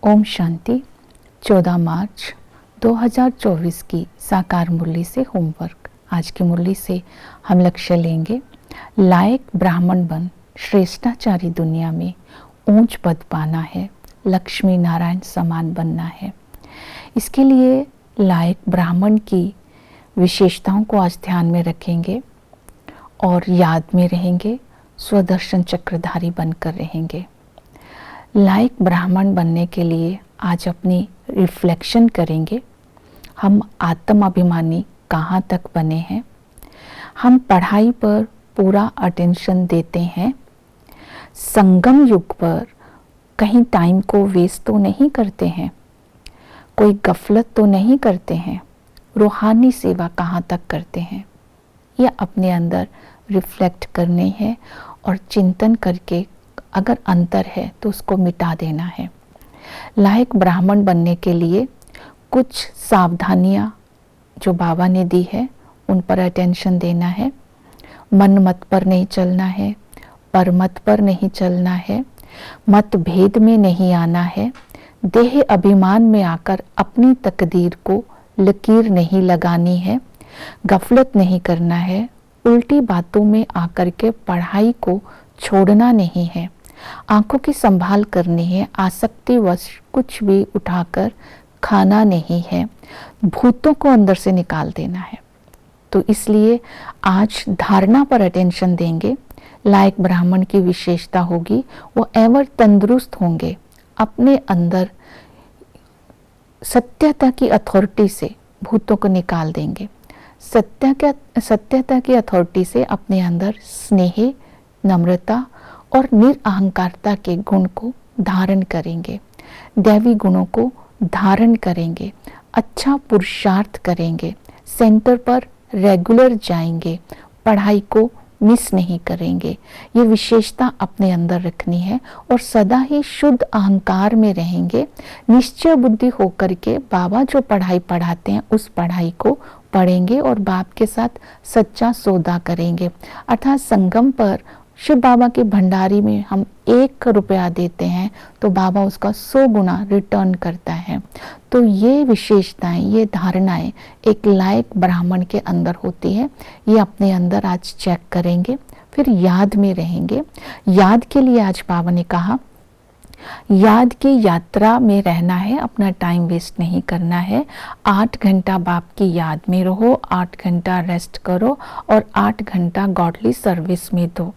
ओम शांति। 14 मार्च 2024 की साकार मुरली से होमवर्क। आज की मुरली से हम लक्ष्य लेंगे, लायक ब्राह्मण बन श्रेष्ठाचारी दुनिया में ऊंच पद पाना है, लक्ष्मी नारायण समान बनना है। इसके लिए लायक ब्राह्मण की विशेषताओं को आज ध्यान में रखेंगे और याद में रहेंगे, स्वदर्शन चक्रधारी बनकर रहेंगे। लायक ब्राह्मण बनने के लिए आज अपनी रिफ्लेक्शन करेंगे। हम आत्माभिमानी कहाँ तक बने हैं? हम पढ़ाई पर पूरा अटेंशन देते हैं? संगम युग पर कहीं टाइम को वेस्ट तो नहीं करते हैं? कोई गफलत तो नहीं करते हैं? रूहानी सेवा कहाँ तक करते हैं? यह अपने अंदर रिफ्लेक्ट करनी है और चिंतन करके अगर अंतर है तो उसको मिटा देना है। लायक ब्राह्मण बनने के लिए कुछ सावधानियां जो बाबा ने दी है उन पर अटेंशन देना है। मन मत पर नहीं चलना है, परमत पर नहीं चलना है, मतभेद में नहीं आना है, देह अभिमान में आकर अपनी तकदीर को लकीर नहीं लगानी है, गफलत नहीं करना है, उल्टी बातों में आकर के पढ़ाई को छोड़ना नहीं है, आंखों की संभाल करनी है, आसक्तिवश कुछ भी उठाकर खाना नहीं है, भूतों को अंदर से निकाल देना है। तो इसलिए आज धारणा पर अटेंशन देंगे। लायक ब्राह्मण की विशेषता होगी वो एवर तंदुरुस्त होंगे, अपने अंदर सत्यता की अथॉरिटी से भूतों को निकाल देंगे। सत्यता की अथॉरिटी से अपने अंदर स्नेह, नम्रता और निरअहंकारता के गुण को धारण करेंगे, दैवी गुणों को धारण करेंगे, अच्छा पुरुषार्थ करेंगे, सेंटर पर रेगुलर जाएंगे, पढ़ाई को मिस नहीं करेंगे। ये विशेषता अपने अंदर रखनी है और सदा ही शुद्ध अहंकार में रहेंगे। निश्चय बुद्धि होकर के बाबा जो पढ़ाई पढ़ाते हैं उस पढ़ाई को पढ़ेंगे और बाप के साथ सच्चा सौदा करेंगे। अर्थात संगम पर शिव बाबा के भंडारी में हम 1 रुपया देते हैं तो बाबा उसका 100 गुना रिटर्न करता है। तो ये विशेषताएं, ये धारणाएं एक लायक ब्राह्मण के अंदर होती है। ये अपने अंदर आज चेक करेंगे, फिर याद में रहेंगे। याद के लिए आज बाबा ने कहा, याद की यात्रा में रहना है, अपना टाइम वेस्ट नहीं करना है। 8 घंटा बाप की याद में रहो, 8 घंटा रेस्ट करो और 8 घंटा गॉडली सर्विस में दो।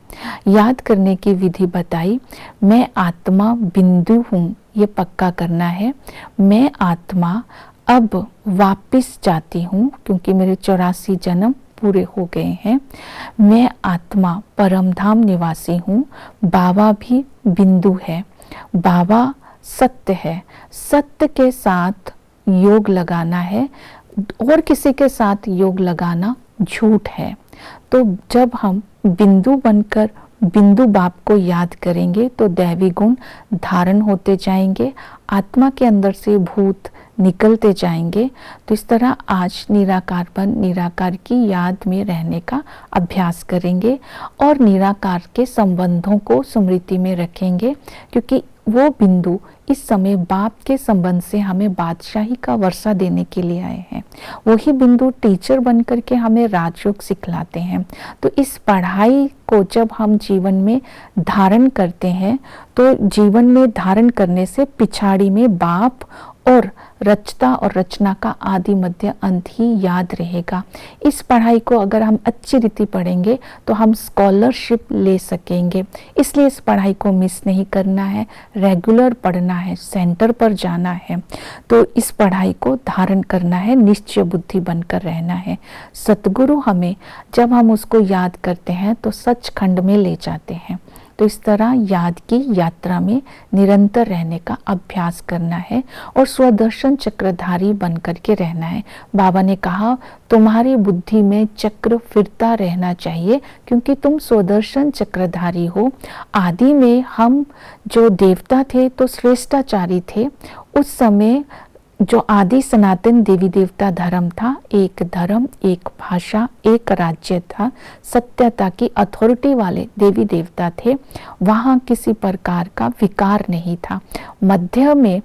याद करने की विधि बताई। मैं आत्मा बिंदु हूँ, ये पक्का करना है। मैं आत्मा अब वापिस जाती हूँ क्योंकि मेरे 84 जन्म पूरे हो गए हैं। मैं आत्मा परमधाम निवासी हूँ। बाबा भी बिंदु है, बाबा सत्य है। सत्य के साथ योग लगाना है और किसी के साथ योग लगाना झूठ है। तो जब हम बिंदु बनकर बिंदु बाप को याद करेंगे तो दैवी गुण धारण होते जाएंगे, आत्मा के अंदर से भूत निकलते जाएंगे। तो इस तरह आज निराकार बन निराकार की याद में रहने का अभ्यास करेंगे और निराकार के संबंधों को स्मृति में रखेंगे क्योंकि वो बिंदु इस समय बाप के संबंध से हमें बादशाही का वर्षा देने के लिए आए हैं। वही बिंदु टीचर बन करके हमें राजयोग सिखलाते हैं। तो इस पढ़ाई को जब हम जीवन में धारण करते हैं तो जीवन में धारण करने से पिछाड़ी में बाप और रचता और रचना का आदि मध्य अंत ही याद रहेगा। इस पढ़ाई को अगर हम अच्छी रीति पढ़ेंगे तो हम स्कॉलरशिप ले सकेंगे। इसलिए इस पढ़ाई को मिस नहीं करना है, रेगुलर पढ़ना है, सेंटर पर जाना है। तो इस पढ़ाई को धारण करना है, निश्चय बुद्धि बनकर रहना है। सतगुरु हमें जब हम उसको याद करते हैं तो सचखंड में ले जाते हैं। तो इस तरह याद की यात्रा में निरंतर रहने का अभ्यास करना है और स्वदर्शन चक्रधारी बनकर के रहना है। बाबा ने कहा तुम्हारी बुद्धि में चक्र फिरता रहना चाहिए क्योंकि तुम स्वदर्शन चक्रधारी हो। आदि में हम जो देवता थे तो श्रेष्ठाचारी थे। उस समय जो आदि सनातन देवी देवता धर्म था, एक धर्म, एक भाषा, एक राज्य था, सत्यता की अथॉरिटी वाले देवी देवता थे। वहाँ किसी प्रकार का विकार नहीं था। मध्य में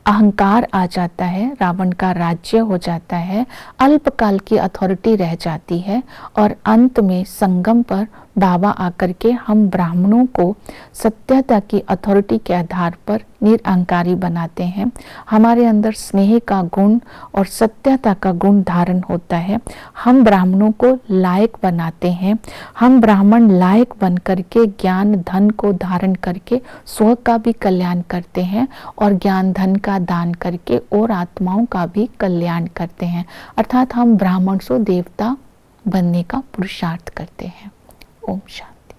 अहंकार आ जाता है, रावण का राज्य हो जाता है, अल्पकाल की अथॉरिटी रह जाती है और अंत में संगम पर बाबा आकर के हम ब्राह्मणों को सत्यता की अथॉरिटी के आधार पर निरअहंकारी बनाते हैं। हमारे अंदर स्नेह का गुण और सत्यता का गुण धारण होता है। हम ब्राह्मणों को लायक बनाते हैं। हम ब्राह्मण लायक बन करके ज्ञान धन को धारण करके स्व का भी कल्याण करते हैं और ज्ञान धन का दान करके और आत्माओं का भी कल्याण करते हैं। अर्थात हम ब्राह्मण से देवता बनने का पुरुषार्थ करते हैं। ओम शांति।